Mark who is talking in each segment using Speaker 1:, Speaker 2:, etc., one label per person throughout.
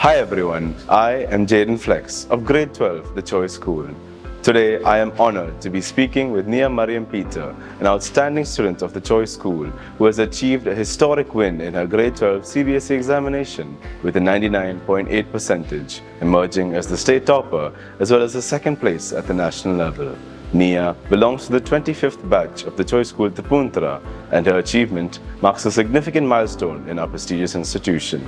Speaker 1: Hi everyone, I am Jaden Flex of Grade 12, the Choice School. Today, I am honored to be speaking with Mariyam Peter, an outstanding student of the Choice School who has achieved a historic win in her Grade 12 CBSE examination with a 99.8 percentage, emerging as the state topper as well as the second place at the national level. Nia belongs to the 25th batch of the Choice School Tapuntara, and her achievement marks a significant milestone in our prestigious institution.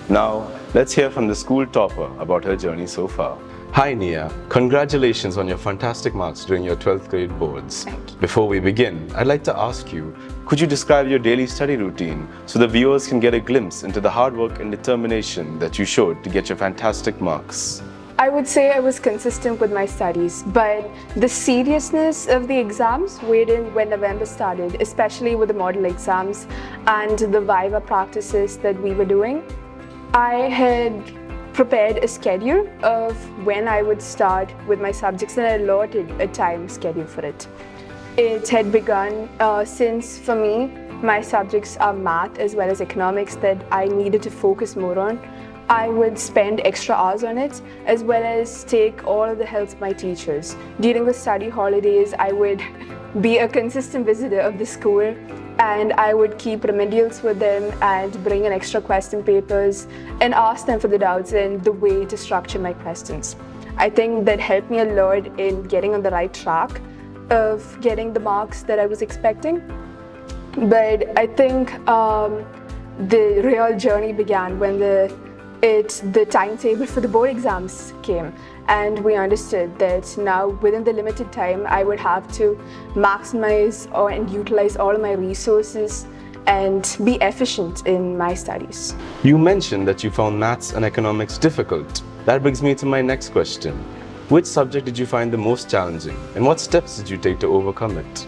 Speaker 1: Now, let's hear from the school topper about her journey so far. Hi Nia, congratulations on your fantastic marks during your 12th grade boards. Before we begin, I'd like to ask you, could you describe your daily study routine so the viewers can get a glimpse into the hard work and determination that you showed to get your fantastic marks?
Speaker 2: I would say I was consistent with my studies, but the seriousness of the exams weighed in when November started, especially with the model exams and the Viva practices that we were doing. I had prepared a schedule of when I would start with my subjects and I allotted a time schedule for it. It had begun since for me, my subjects are math as well as economics that I needed to focus more on. I would spend extra hours on it as well as take all of the help of my teachers. During the study holidays, I would be a consistent visitor of the school and I would keep remedials with them and bring in extra question papers and ask them for the doubts and the way to structure my questions. I think that helped me a lot in getting on the right track of getting the marks that I was expecting. But I think the real journey began when the timetable for the board exams came, and we understood that now within the limited time I would have to maximize and utilize all of my resources and be efficient in my studies.
Speaker 1: You mentioned that you found maths and economics difficult. That brings me to my next question. Which subject did you find the most challenging, and what steps did you take to overcome it?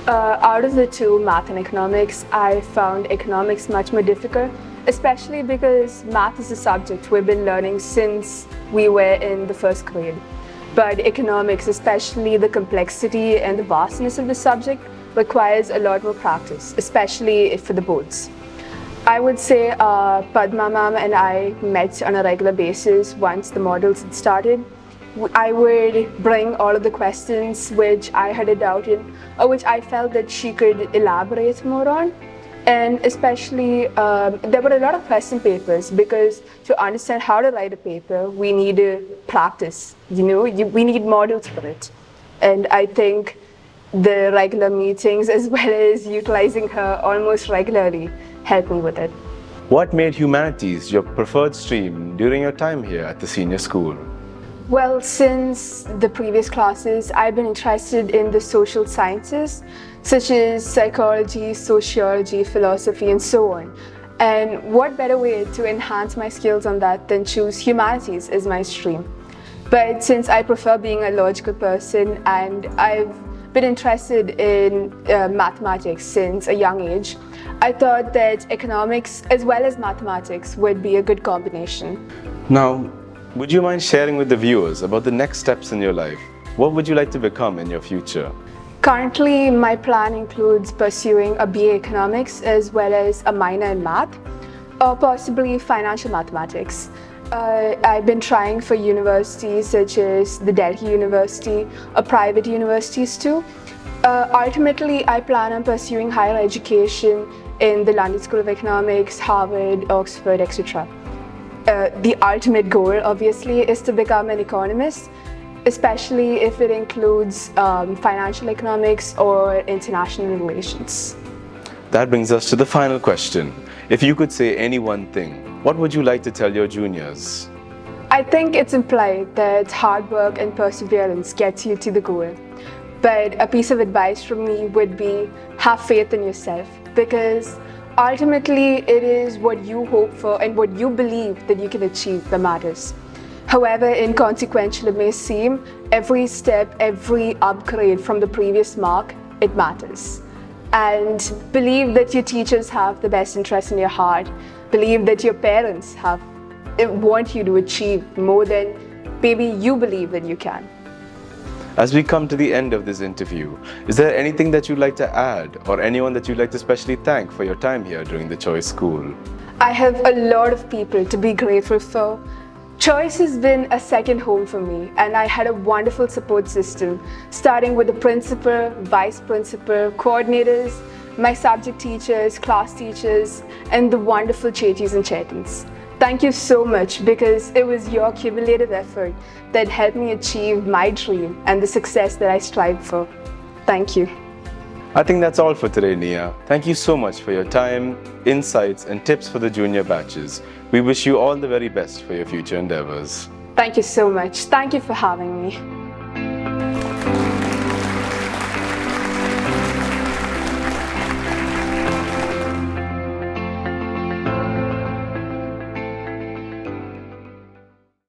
Speaker 2: Out of the two, math and economics, I found economics much more difficult, especially because math is a subject we've been learning since we were in the first grade. But economics, especially the complexity and the vastness of the subject, requires a lot more practice, especially for the boards. I would say Padma ma'am and I met on a regular basis once the models had started. I would bring all of the questions which I had a doubt in, or which I felt that she could elaborate more on. And especially, there were a lot of question papers because to understand how to write a paper, we need to practice, we need models for it. And I think the regular meetings as well as utilizing her almost regularly helped me with it.
Speaker 1: What made Humanities your preferred stream during your time here at the senior school?
Speaker 2: Well, since the previous classes, I've been interested in the social sciences, such as psychology, sociology, philosophy, and so on. And what better way to enhance my skills on that than choose humanities as my stream? But since I prefer being a logical person and I've been interested in mathematics since a young age, I thought that economics as well as mathematics would be a good combination.
Speaker 1: Now, would you mind sharing with the viewers about the next steps in your life? What would you like to become in your future?
Speaker 2: Currently, my plan includes pursuing a BA Economics as well as a minor in math, or possibly financial mathematics. I've been trying for universities such as the Delhi University or private universities too. Ultimately, I plan on pursuing higher education in the London School of Economics, Harvard, Oxford, etc. The ultimate goal, obviously, is to become an economist, especially if it includes financial economics or international relations.
Speaker 1: That brings us to the final question. If you could say any one thing, what would you like to tell your juniors?
Speaker 2: I think it's implied that hard work and perseverance gets you to the goal. But a piece of advice from me would be have faith in yourself, because ultimately it is what you hope for and what you believe that you can achieve that matters. However inconsequential it may seem, every step, every upgrade from the previous mark, it matters. And believe that your teachers have the best interest in your heart. Believe that your parents want you to achieve more than maybe you believe that you can.
Speaker 1: As we come to the end of this interview, is there anything that you'd like to add or anyone that you'd like to specially thank for your time here during the Choice School?
Speaker 2: I have a lot of people to be grateful for. Choice has been a second home for me, and I had a wonderful support system, starting with the principal, vice principal, coordinators, my subject teachers, class teachers, and the wonderful chetis and chetis. Thank you so much, because it was your cumulative effort that helped me achieve my dream and the success that I strive for. Thank you.
Speaker 1: I think that's all for today, Nia. Thank you so much for your time, insights, and tips for the junior batches. We wish you all the very best for your future endeavors.
Speaker 2: Thank you so much. Thank you for having me.